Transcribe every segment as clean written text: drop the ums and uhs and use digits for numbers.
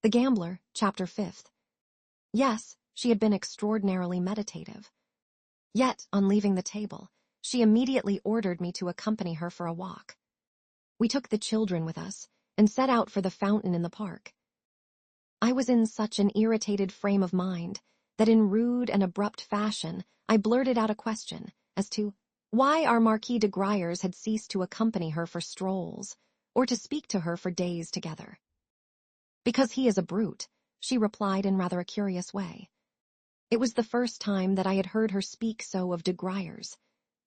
The Gambler, Chapter 5. Yes, she had been extraordinarily meditative. Yet, on leaving the table, she immediately ordered me to accompany her for a walk. We took the children with us and set out for the fountain in the park. I was in such an irritated frame of mind that in rude and abrupt fashion I blurted out a question as to why our Marquis de Griers had ceased to accompany her for strolls or to speak to her for days together. Because he is a brute, she replied in rather a curious way. It was the first time that I had heard her speak so of de Griers.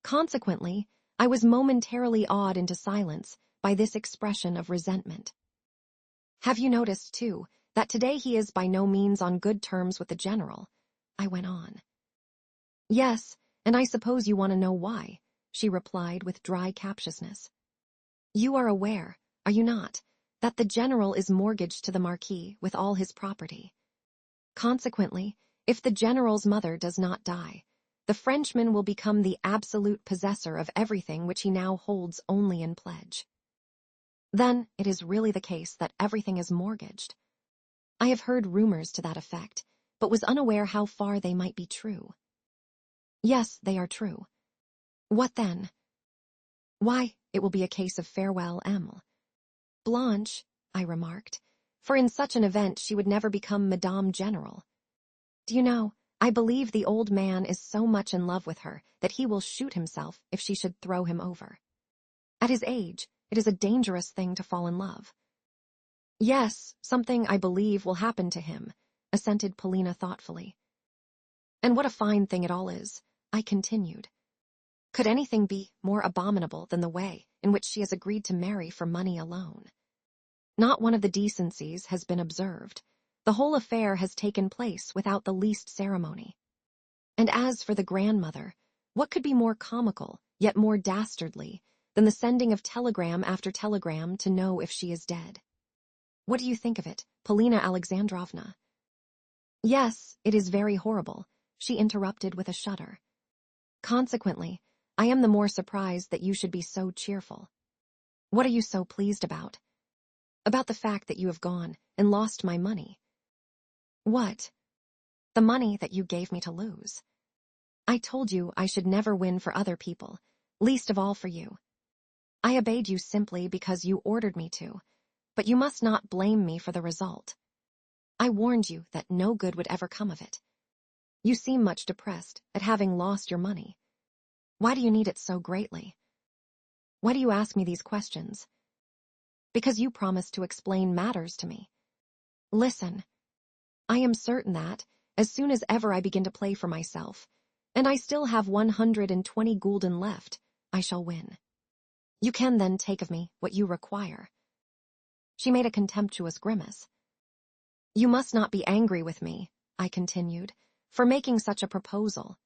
Consequently, I was momentarily awed into silence by this expression of resentment. Have you noticed, too, that today he is by no means on good terms with the general? I went on. Yes, and I suppose you want to know why, she replied with dry captiousness. You are aware, are you not, that the general is mortgaged to the Marquis with all his property. Consequently, if the general's mother does not die, the Frenchman will become the absolute possessor of everything which he now holds only in pledge. Then it is really the case that everything is mortgaged. I have heard rumors to that effect, but was unaware how far they might be true. Yes, they are true. What then? Why, it will be a case of farewell, Emile. Blanche, I remarked, for in such an event she would never become Madame General. Do you know, I believe the old man is so much in love with her that he will shoot himself if she should throw him over. At his age, it is a dangerous thing to fall in love. Yes, something I believe will happen to him, assented Paulina thoughtfully. And what a fine thing it all is, I continued. Could anything be more abominable than the way in which she has agreed to marry for money alone? Not one of the decencies has been observed. The whole affair has taken place without the least ceremony. And as for the grandmother, what could be more comical, yet more dastardly, than the sending of telegram after telegram to know if she is dead? What do you think of it, Paulina Alexandrovna? Yes, it is very horrible, she interrupted with a shudder. Consequently, I am the more surprised that you should be so cheerful. What are you so pleased about? About the fact that you have gone and lost my money. What? The money that you gave me to lose. I told you I should never win for other people, least of all for you. I obeyed you simply because you ordered me to, but you must not blame me for the result. I warned you that no good would ever come of it. You seem much depressed at having lost your money. Why do you need it so greatly? Why do you ask me these questions? Because you promised to explain matters to me. Listen. I am certain that, as soon as ever I begin to play for myself, and I still have 120 gulden left, I shall win. You can then take of me what you require. She made a contemptuous grimace. You must not be angry with me, I continued, for making such a proposal.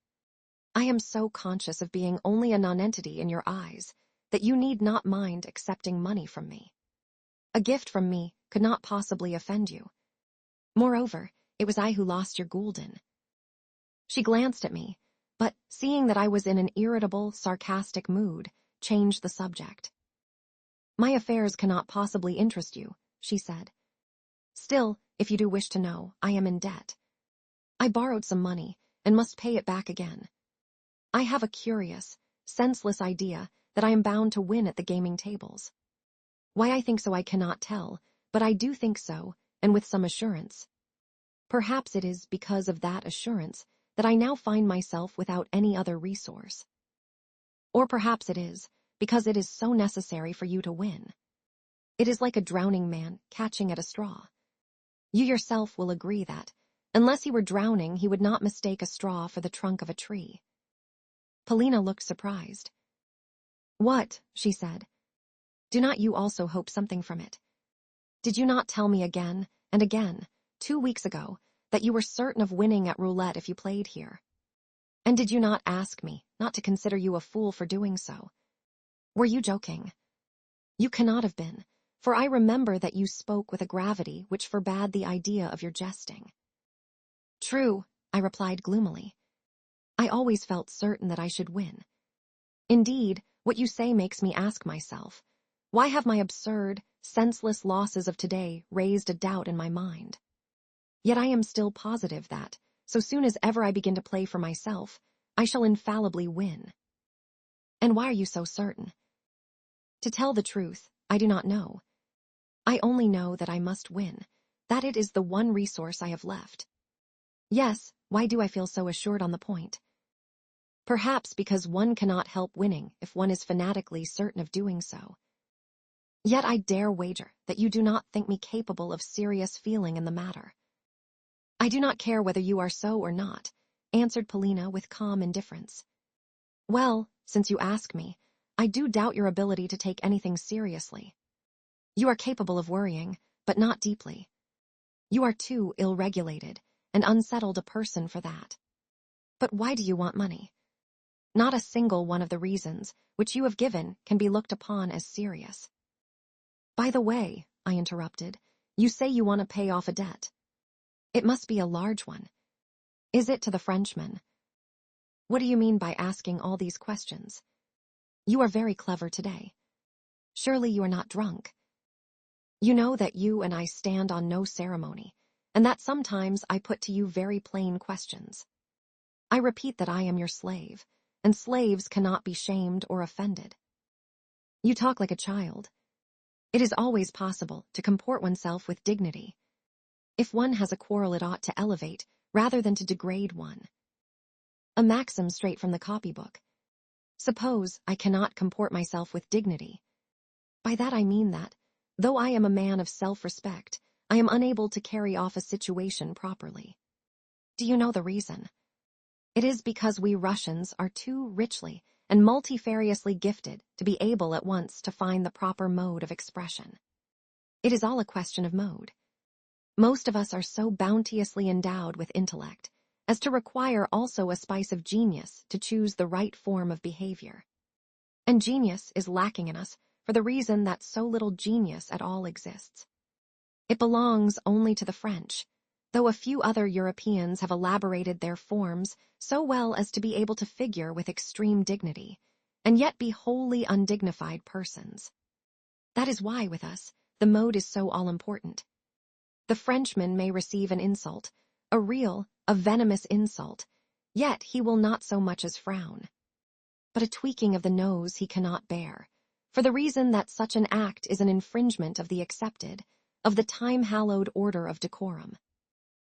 I am so conscious of being only a nonentity in your eyes that you need not mind accepting money from me. A gift from me could not possibly offend you. Moreover, it was I who lost your gulden. She glanced at me, but, seeing that I was in an irritable, sarcastic mood, changed the subject. My affairs cannot possibly interest you, she said. Still, if you do wish to know, I am in debt. I borrowed some money and must pay it back again. I have a curious, senseless idea that I am bound to win at the gaming tables. Why I think so I cannot tell, but I do think so, and with some assurance. Perhaps it is because of that assurance that I now find myself without any other resource. Or perhaps it is because it is so necessary for you to win. It is like a drowning man catching at a straw. You yourself will agree that, unless he were drowning, he would not mistake a straw for the trunk of a tree. Paulina looked surprised. What? She said. Do not you also hope something from it? Did you not tell me again and again, 2 weeks ago, that you were certain of winning at roulette if you played here? And did you not ask me not to consider you a fool for doing so? Were you joking? You cannot have been, for I remember that you spoke with a gravity which forbade the idea of your jesting. True, I replied gloomily. I always felt certain that I should win. Indeed, what you say makes me ask myself, why have my absurd, senseless losses of today raised a doubt in my mind? Yet I am still positive that, so soon as ever I begin to play for myself, I shall infallibly win. And why are you so certain? To tell the truth, I do not know. I only know that I must win, that it is the one resource I have left. Yes, why do I feel so assured on the point? Perhaps because one cannot help winning if one is fanatically certain of doing so. Yet I dare wager that you do not think me capable of serious feeling in the matter. I do not care whether you are so or not, answered Polina with calm indifference. Well, since you ask me, I do doubt your ability to take anything seriously. You are capable of worrying, but not deeply. You are too ill-regulated and unsettled a person for that. But why do you want money? Not a single one of the reasons which you have given can be looked upon as serious. By the way, I interrupted, you say you want to pay off a debt. It must be a large one. Is it to the Frenchman? What do you mean by asking all these questions? You are very clever today. Surely you are not drunk. You know that you and I stand on no ceremony, and that sometimes I put to you very plain questions. I repeat that I am your slave, and slaves cannot be shamed or offended. You talk like a child. It is always possible to comport oneself with dignity. If one has a quarrel, it ought to elevate rather than to degrade one. A maxim straight from the copybook. Suppose I cannot comport myself with dignity. By that I mean that, though I am a man of self-respect, I am unable to carry off a situation properly. Do you know the reason? It is because we Russians are too richly and multifariously gifted to be able at once to find the proper mode of expression. It is all a question of mode. Most of us are so bounteously endowed with intellect as to require also a spice of genius to choose the right form of behavior. And genius is lacking in us for the reason that so little genius at all exists. It belongs only to the French, though a few other Europeans have elaborated their forms so well as to be able to figure with extreme dignity, and yet be wholly undignified persons. That is why, with us, the mode is so all-important. The Frenchman may receive an insult, a real, a venomous insult, yet he will not so much as frown. But a tweaking of the nose he cannot bear, for the reason that such an act is an infringement of the accepted, of the time-hallowed order of decorum.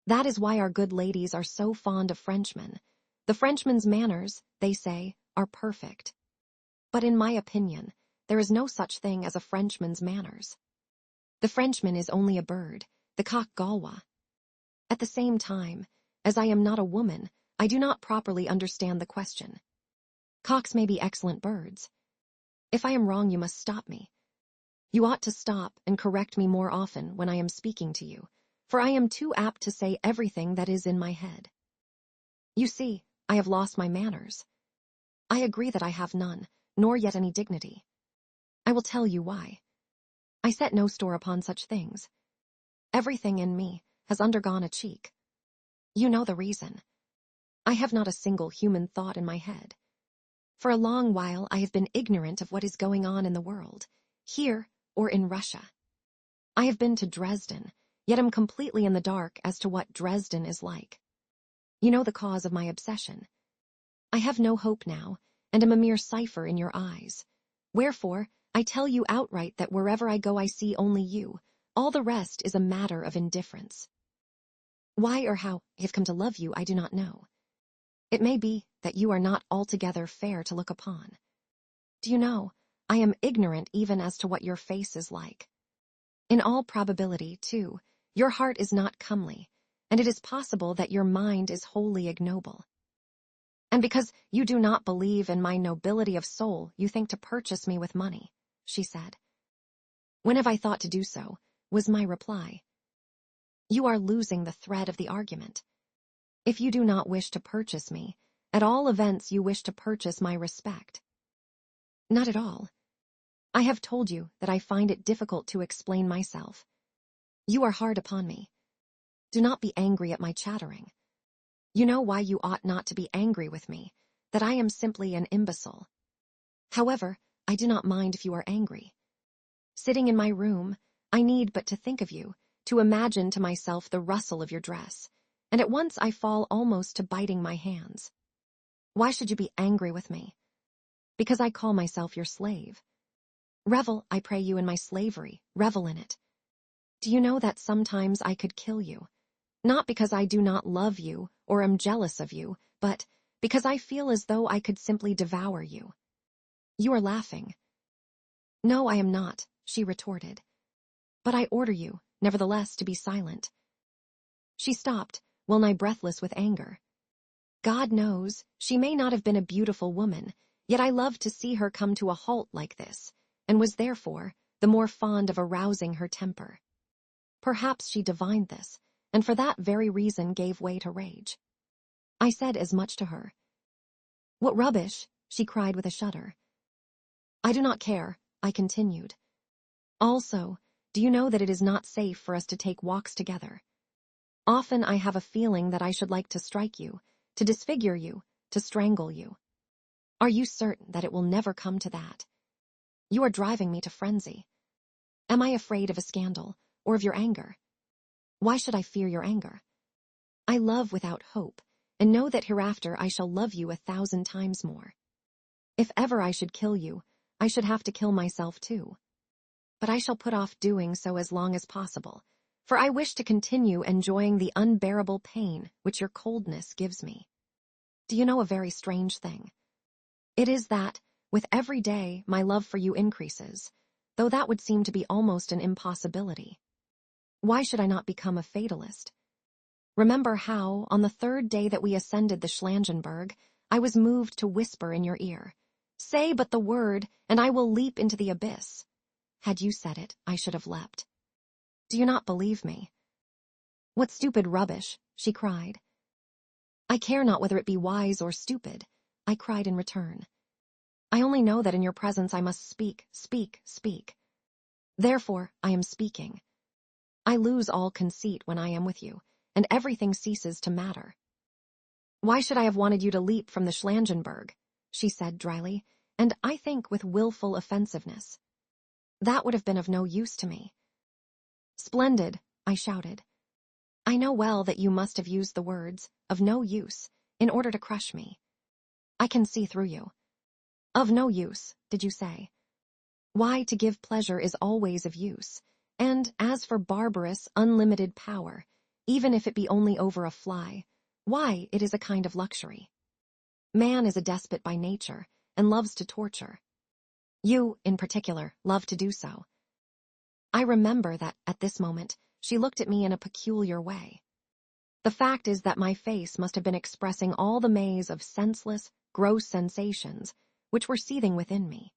That is why our good ladies are so fond of Frenchmen. The Frenchman's manners, they say, are perfect. But in my opinion, there is no such thing as a Frenchman's manners. The Frenchman is only a bird, the cock galwa. At the same time, as I am not a woman, I do not properly understand the question. Cocks may be excellent birds. If I am wrong, you must stop me. You ought to stop and correct me more often when I am speaking to you, for I am too apt to say everything that is in my head. You see, I have lost my manners. I agree that I have none, nor yet any dignity. I will tell you why. I set no store upon such things. Everything in me has undergone a cheek. You know the reason. I have not a single human thought in my head. For a long while I have been ignorant of what is going on in the world, here or in Russia. I have been to Dresden, yet am completely in the dark as to what Dresden is like. You know the cause of my obsession. I have no hope now, and am a mere cipher in your eyes. Wherefore, I tell you outright that wherever I go I see only you. All the rest is a matter of indifference. Why or how I have come to love you I do not know. It may be that you are not altogether fair to look upon. Do you know, I am ignorant even as to what your face is like. In all probability, too, your heart is not comely, and it is possible that your mind is wholly ignoble. And because you do not believe in my nobility of soul, you think to purchase me with money, she said. When have I thought to do so, was my reply. You are losing the thread of the argument. If you do not wish to purchase me, at all events you wish to purchase my respect. Not at all. I have told you that I find it difficult to explain myself. You are hard upon me. Do not be angry at my chattering. You know why you ought not to be angry with me, that I am simply an imbecile. However, I do not mind if you are angry. Sitting in my room, I need but to think of you, to imagine to myself the rustle of your dress, and at once I fall almost to biting my hands. Why should you be angry with me? Because I call myself your slave. Revel, I pray you, in my slavery, revel in it. Do you know that sometimes I could kill you? Not because I do not love you or am jealous of you, but because I feel as though I could simply devour you. You are laughing. No, I am not, she retorted. But I order you, nevertheless, to be silent. She stopped, well nigh breathless with anger. God knows, she may not have been a beautiful woman, yet I loved to see her come to a halt like this, and was therefore the more fond of arousing her temper. Perhaps she divined this, and for that very reason gave way to rage. I said as much to her. What rubbish, she cried with a shudder. I do not care, I continued. Also, do you know that it is not safe for us to take walks together? Often I have a feeling that I should like to strike you, to disfigure you, to strangle you. Are you certain that it will never come to that? You are driving me to frenzy. Am I afraid of a scandal, or of your anger? Why should I fear your anger? I love without hope, and know that hereafter I shall love you 1,000 times more. If ever I should kill you, I should have to kill myself too. But I shall put off doing so as long as possible, for I wish to continue enjoying the unbearable pain which your coldness gives me. Do you know a very strange thing? It is that, with every day, my love for you increases, though that would seem to be almost an impossibility. Why should I not become a fatalist? Remember how, on the 3rd day that we ascended the Schlangenberg, I was moved to whisper in your ear, "Say but the word, and I will leap into the abyss." Had you said it, I should have leapt. Do you not believe me? What stupid rubbish, she cried. I care not whether it be wise or stupid, I cried in return. I only know that in your presence I must speak, speak, speak. Therefore, I am speaking. I lose all conceit when I am with you, and everything ceases to matter. Why should I have wanted you to leap from the Schlangenberg? She said dryly, and I think with willful offensiveness. That would have been of no use to me. Splendid, I shouted. I know well that you must have used the words, of no use, in order to crush me. I can see through you. Of no use, did you say? Why, to give pleasure is always of use, and as for barbarous, unlimited power, even if it be only over a fly, why, it is a kind of luxury. Man is a despot by nature, and loves to torture. You, in particular, love to do so. I remember that, at this moment, she looked at me in a peculiar way. The fact is that my face must have been expressing all the maze of senseless, gross sensations which were seething within me.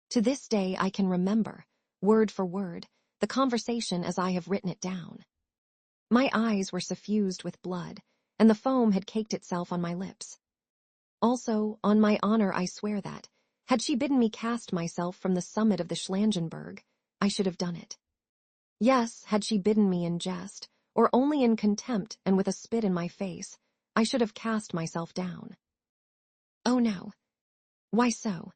To this day I can remember, word for word, the conversation as I have written it down. My eyes were suffused with blood, and the foam had caked itself on my lips. Also, on my honor I swear that, had she bidden me cast myself from the summit of the Schlangenberg, I should have done it. Yes, had she bidden me in jest, or only in contempt and with a spit in my face, I should have cast myself down. Oh no. Why so?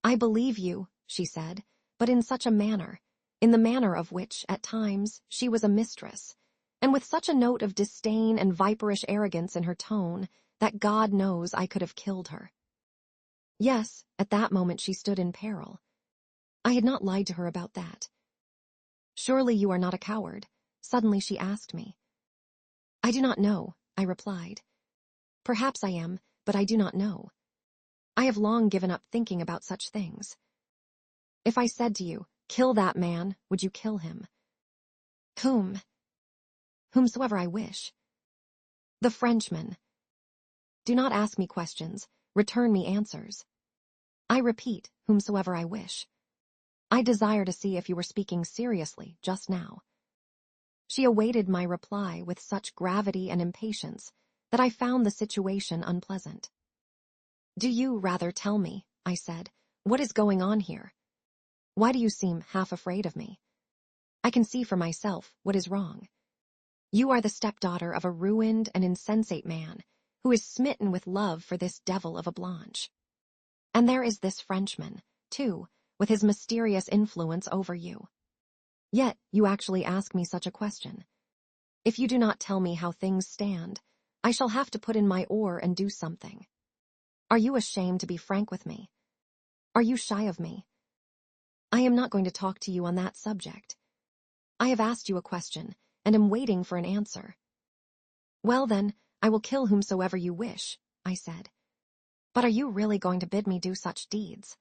I believe you, she said, but in such a manner, in the manner of which, at times, she was a mistress, and with such a note of disdain and viperish arrogance in her tone, that God knows I could have killed her. Yes, at that moment she stood in peril. I had not lied to her about that. Surely you are not a coward, suddenly she asked me. I do not know, I replied. Perhaps I am, but I do not know. I have long given up thinking about such things. If I said to you, kill that man, would you kill him? Whom? Whomsoever I wish. The Frenchman. Do not ask me questions, return me answers. I repeat, whomsoever I wish. I desire to see if you were speaking seriously just now. She awaited my reply with such gravity and impatience that I found the situation unpleasant. Do you rather tell me, I said, what is going on here? Why do you seem half afraid of me? I can see for myself what is wrong. You are the stepdaughter of a ruined and insensate man who is smitten with love for this devil of a Blanche. And there is this Frenchman, too, with his mysterious influence over you. Yet you actually ask me such a question. If you do not tell me how things stand, I shall have to put in my oar and do something. Are you ashamed to be frank with me? Are you shy of me? I am not going to talk to you on that subject. I have asked you a question, and am waiting for an answer. Well then, I will kill whomsoever you wish, I said. But are you really going to bid me do such deeds?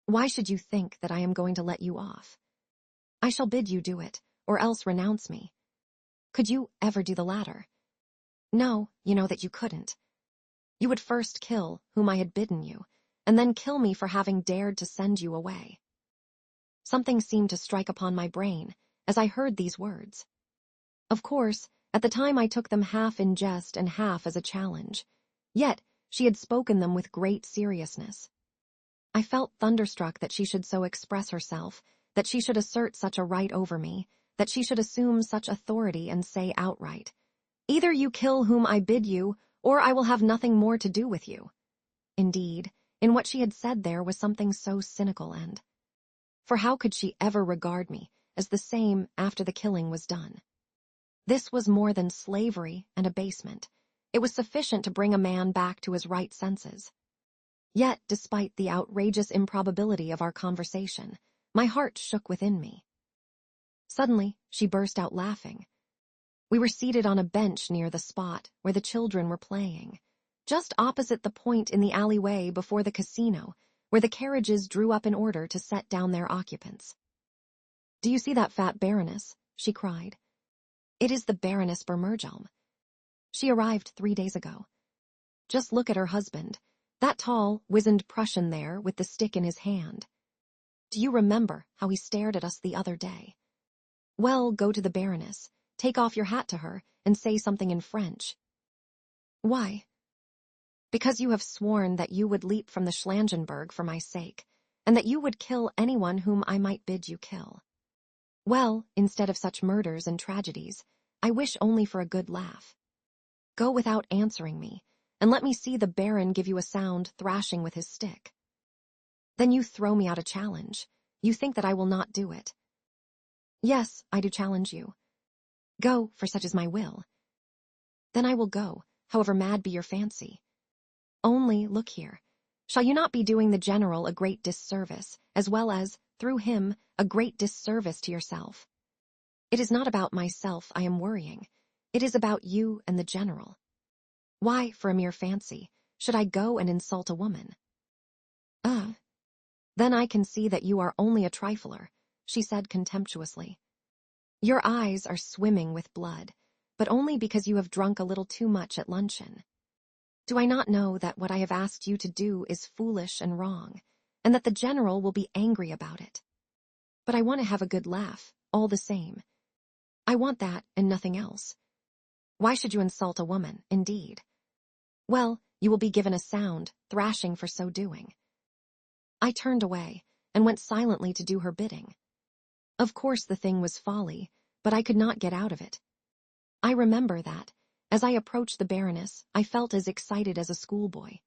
Why should you think that I am going to let you off? I shall bid you do it, or else renounce me. Could you ever do the latter? No, you know that you couldn't. You would first kill whom I had bidden you, and then kill me for having dared to send you away. Something seemed to strike upon my brain as I heard these words. Of course, at the time I took them half in jest and half as a challenge. Yet, she had spoken them with great seriousness. I felt thunderstruck that she should so express herself, that she should assert such a right over me, that she should assume such authority and say outright, "Either you kill whom I bid you, or I will have nothing more to do with you." Indeed, in what she had said there was something so cynical and... For how could she ever regard me as the same after the killing was done? This was more than slavery and abasement. It was sufficient to bring a man back to his right senses. Yet, despite the outrageous improbability of our conversation, my heart shook within me. Suddenly, she burst out laughing. We were seated on a bench near the spot where the children were playing, just opposite the point in the alleyway before the casino, where the carriages drew up in order to set down their occupants. "Do you see that fat Baroness?" she cried. "It is the Baroness Bermergelm. She arrived 3 days ago. Just look at her husband, that tall, wizened Prussian there with the stick in his hand. Do you remember how he stared at us the other day? Well, go to the Baroness, take off your hat to her, and say something in French." "Why?" "Because you have sworn that you would leap from the Schlangenberg for my sake, and that you would kill anyone whom I might bid you kill. Well, instead of such murders and tragedies, I wish only for a good laugh. Go without answering me, and let me see the Baron give you a sound thrashing with his stick. Then you throw me out a challenge. You think that I will not do it. Yes, I do challenge you. Go, for such is my will. Then I will go, however mad be your fancy. Only, look here, shall you not be doing the general a great disservice, as well as, through him, a great disservice to yourself? It is not about myself I am worrying. It is about you and the general. Why, for a mere fancy, should I go and insult a woman?" Then I can see that you are only a trifler," she said contemptuously. "Your eyes are swimming with blood, but only because you have drunk a little too much at luncheon. Do I not know that what I have asked you to do is foolish and wrong, and that the general will be angry about it? But I want to have a good laugh, all the same. I want that and nothing else. Why should you insult a woman, indeed? Well, you will be given a sound thrashing for so doing." I turned away and went silently to do her bidding. Of course the thing was folly, but I could not get out of it. I remember that, as I approached the Baroness, I felt as excited as a schoolboy.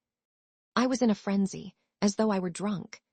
I was in a frenzy, as though I were drunk.